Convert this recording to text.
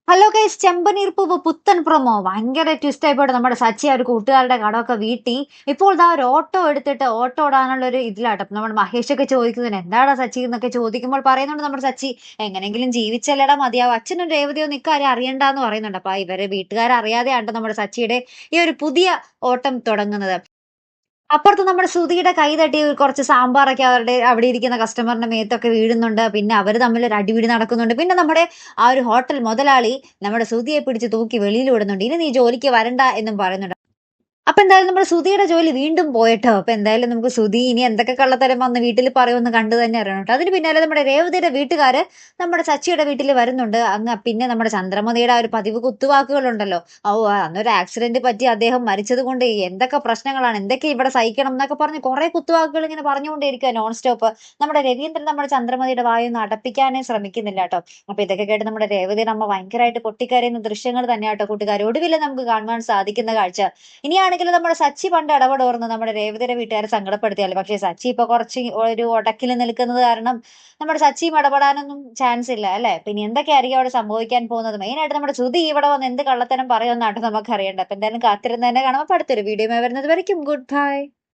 Hello guys, ചെമ്പനീർപ്പൂവ് പുത്തൻ promo ഭയങ്കര twist ആയിപ്പോട്ടെ. നമ്മുടെ സച്ചി ഒരു കൂട്ടുകാരുടെ കടമൊക്കെ വീട്ടി ഇപ്പോൾ ഇതാ ഒരു ഓട്ടോ എടുത്തിട്ട് ഓട്ടോ ഓടാനുള്ള ഒരു ഇതിലാട്ടോ. നമ്മുടെ മഹേഷൊക്കെ ചോദിക്കുന്നതിന് എന്താടാ സച്ചി എന്നൊക്കെ ചോദിക്കുമ്പോൾ പറയുന്നുണ്ട് നമ്മുടെ സച്ചി, എങ്ങനെങ്കിലും ജീവിച്ചല്ലടാ മതിയാവും, അച്ഛനും രേവതിയൊന്നും ഇക്കാര്യം അറിയണ്ടെന്ന് പറയുന്നുണ്ട്. അപ്പൊ ഇവരെ വീട്ടുകാരറിയാതെയാണ് നമ്മുടെ സച്ചിയുടെ ഈ ഒരു പുതിയ ഓട്ടം തുടങ്ങുന്നത്. അപ്പുറത്ത് നമ്മുടെ ശ്രുതിയുടെ കൈ തട്ടി കുറച്ച് സാമ്പാറൊക്കെ അവരുടെ അവിടെ ഇരിക്കുന്ന കസ്റ്റമറിന്റെ മേത്തൊക്കെ വീഴുന്നുണ്ട്. പിന്നെ അവര് തമ്മിൽ ഒരു അടിപിടി നടക്കുന്നുണ്ട്. പിന്നെ നമ്മുടെ ആ ഒരു ഹോട്ടൽ മുതലാളി നമ്മുടെ ശ്രുതിയെ പിടിച്ച് തൂക്കി വെളിയിൽ വിടുന്നുണ്ട്. ഇനി നീ ജോലിക്ക് വരണ്ട എന്നും പറയുന്നുണ്ട്. അപ്പൊ എന്തായാലും നമ്മുടെ സുധിയുടെ ജോലി വീണ്ടും പോയിട്ടോ. അപ്പൊ എന്തായാലും നമുക്ക് സുധി ഇനി എന്തൊക്കെ കള്ളത്തരം വന്ന് വീട്ടിൽ പറയുമെന്ന് കണ്ടു തന്നെ അറിയണം കേട്ടോ. അതിന് പിന്നാലെ നമ്മുടെ രേവതിയുടെ വീട്ടുകാര് നമ്മുടെ സച്ചിയുടെ വീട്ടിൽ വരുന്നുണ്ട്. അങ്ങ് പിന്നെ നമ്മുടെ ചന്ദ്രമതിയുടെ ആ ഒരു പതിവ് കുത്തുവാക്കുകൾ ഉണ്ടല്ലോ. അന്നൊരു ആക്സിഡന്റ് പറ്റി അദ്ദേഹം മരിച്ചത് കൊണ്ട് എന്തൊക്കെ പ്രശ്നങ്ങളാണ്, എന്തൊക്കെ ഇവിടെ സഹിക്കണം എന്നൊക്കെ പറഞ്ഞ് കുറെ കുത്തുവാക്കുകൾ ഇങ്ങനെ പറഞ്ഞുകൊണ്ടേയിരിക്കുക നോൺ സ്റ്റോപ്പ്. നമ്മുടെ രവീന്ദ്രൻ നമ്മുടെ ചന്ദ്രമതിയുടെ വായൊന്നും അടപ്പിക്കാനേ ശ്രമിക്കുന്നില്ല കേട്ടോ. അപ്പൊ ഇതൊക്കെ കേട്ട് നമ്മുടെ രേവതിയുടെ അമ്മ ഭയങ്കരമായിട്ട് പൊട്ടിക്കരയുന്ന ദൃശ്യങ്ങൾ തന്നെയാട്ടോ കൂട്ടുകാർ. ഒടുവിൽ നമുക്ക് കാണുവാൻ സാധിക്കുന്ന കാഴ്ച. ഇനിയാണെങ്കിൽ നമ്മുടെ സച്ചി പണ്ട് ഇടപെടുന്നു നമ്മുടെ രേവതിയുടെ വീട്ടുകാരെ സങ്കടപ്പെടുത്തിയാലും. പക്ഷേ സച്ചി ഇപ്പൊ കുറച്ച് ഒരു ഒടക്കിൽ നിൽക്കുന്നത് കാരണം നമ്മുടെ സച്ചിയും ഇടപെടാനൊന്നും ചാൻസ് ഇല്ല അല്ലെ. പിന്നെ എന്തൊക്കെയായിരിക്കും അവിടെ സംഭവിക്കാൻ പോകുന്നത്? മെയിൻ ആയിട്ട് നമ്മുടെ ശ്രുതി ഇവിടെ വന്ന് എന്ത് കള്ളത്തരം പറയുമെന്നാട്ടോ നമുക്ക് അറിയേണ്ടത്. അപ്പൊ എന്തായാലും കാത്തിരുന്ന് തന്നെ കാണാം. അപ്പൊ അടുത്തൊരു വീഡിയോ വരുന്നത് വരയ്ക്കും ഗുഡ് ബൈ.